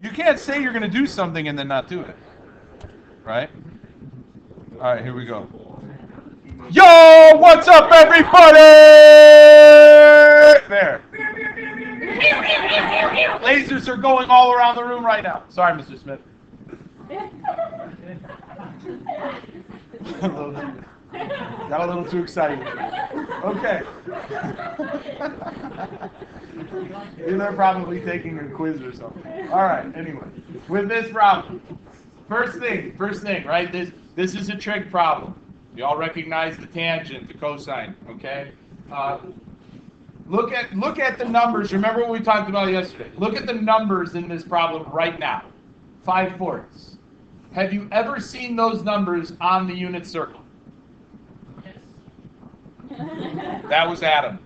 You can't say you're going to do something and then not do it. Right? All right, here we go. Yo, what's up, everybody? There. Lasers are going all around the room right now. Sorry, Mr. Smith. Got a little too excited. Okay. They're probably taking a quiz or something. All right, anyway. With this problem, first thing, right? This is a trig problem. You all recognize the tangent, the cosine, okay? Look at the numbers. Remember what we talked about yesterday. Look at the numbers in this problem right now. 5/4. Have you ever seen those numbers on the unit circle? That was Adam.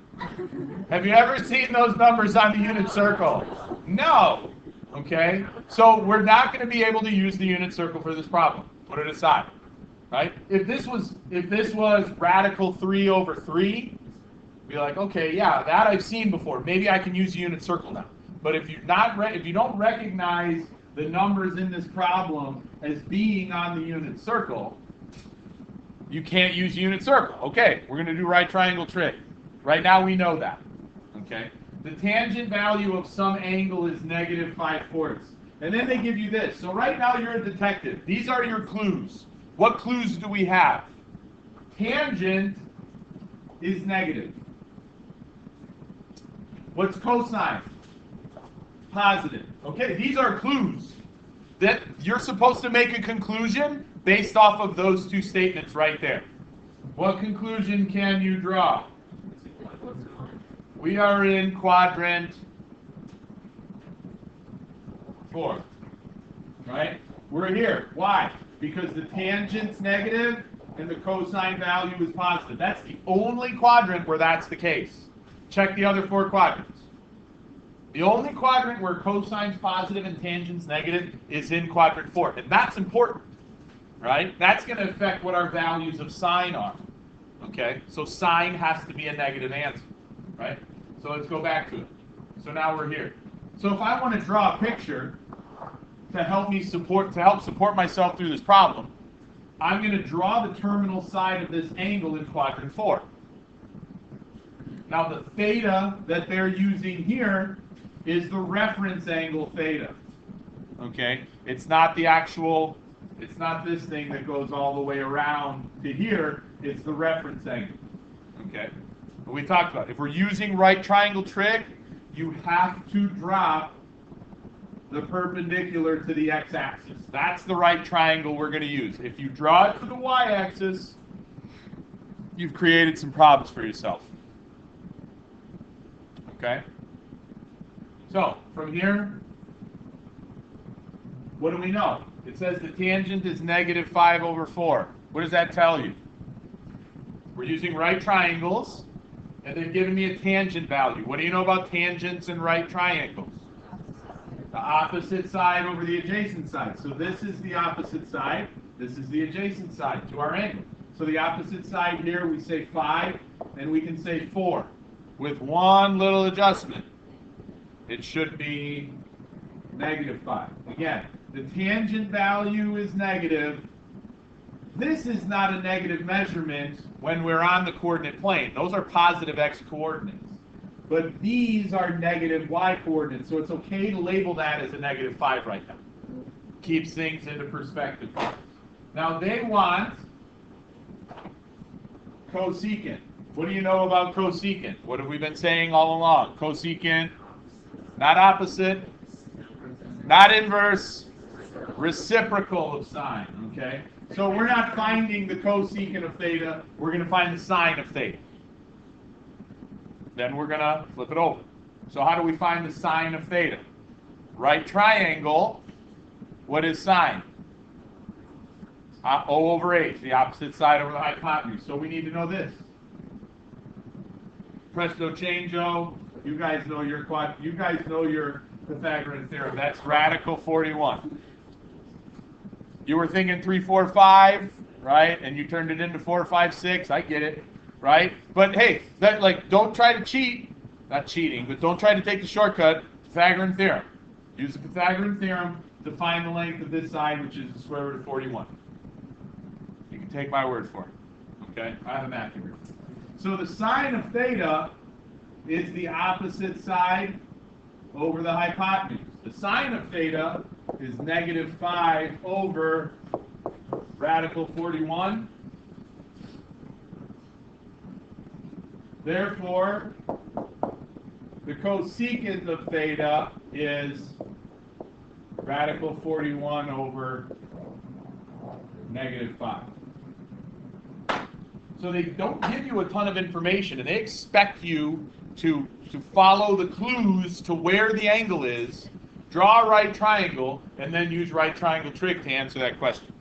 Have you ever seen those numbers on the unit circle? No. Okay? So we're not going to be able to use the unit circle for this problem. Put it aside. Right? If this was radical 3 over 3, be like, okay, yeah, that I've seen before. Maybe I can use the unit circle now. But if you don't recognize the numbers in this problem as being on the unit circle, you can't use unit circle. Okay, we're going to do right triangle trig. Right now we know that. Okay? The tangent value of some angle is negative 5/4. And then they give you this. So right now you're a detective. These are your clues. What clues do we have? Tangent is negative. What's cosine? Positive. Okay, these are clues that you're supposed to make a conclusion based off of those two statements right there. What conclusion can you draw? We are in quadrant 4, right? We're here. Why? Because the tangent's negative and the cosine value is positive. That's the only quadrant where that's the case. Check the other 4 quadrants. The only quadrant where cosine's positive and tangent's negative is in quadrant 4. And that's important, right? That's going to affect what our values of sine are. Okay? So sine has to be a negative answer, right? So let's go back to it. So now we're here. So if I want to draw a picture to help support myself through this problem, I'm going to draw the terminal side of this angle in quadrant 4. Now the theta that they're using here is the reference angle theta. Okay? It's not this thing that goes all the way around to here. It's the reference angle. Okay? But we talked about it. If we're using right triangle trig, you have to drop the perpendicular to the x-axis. That's the right triangle we're going to use. If you draw it to the y-axis, you've created some problems for yourself. Okay? So, from here, what do we know? It says the tangent is negative 5/4. What does that tell you? We're using right triangles, and they've given me a tangent value. What do you know about tangents and right triangles? The opposite side over the adjacent side. So this is the opposite side. This is the adjacent side to our angle. So the opposite side here, we say 5, and we can say 4. With one little adjustment. It should be negative 5. Again, the tangent value is negative. This is not a negative measurement when we're on the coordinate plane. Those are positive x coordinates. But these are negative y coordinates, so it's okay to label that as a negative 5 right now. Keeps things into perspective. Now they want cosecant. What do you know about cosecant? What have we been saying all along? Cosecant, not opposite, not inverse, reciprocal of sine, okay? So we're not finding the cosecant of theta, we're going to find the sine of theta. Then we're going to flip it over. So how do we find the sine of theta? Right triangle, what is sine? O over h, the opposite side over the hypotenuse. So we need to know this. Presto changeo, you guys know your Pythagorean theorem. That's radical 41. You were thinking 3, 4, 5, right? And you turned it into 4, 5, 6. I get it, right? But hey, don't try to cheat. Not cheating, but don't try to take the shortcut. Pythagorean theorem. Use the Pythagorean theorem to find the length of this side, which is the square root of 41. You can take my word for it. Okay? I have a math degree. So the sine of theta is the opposite side over the hypotenuse. The sine of theta is negative 5 over radical 41. Therefore, the cosecant of theta is radical 41 over negative 5. So they don't give you a ton of information, and they expect you to follow the clues to where the angle is, draw a right triangle, and then use right triangle trig to answer that question.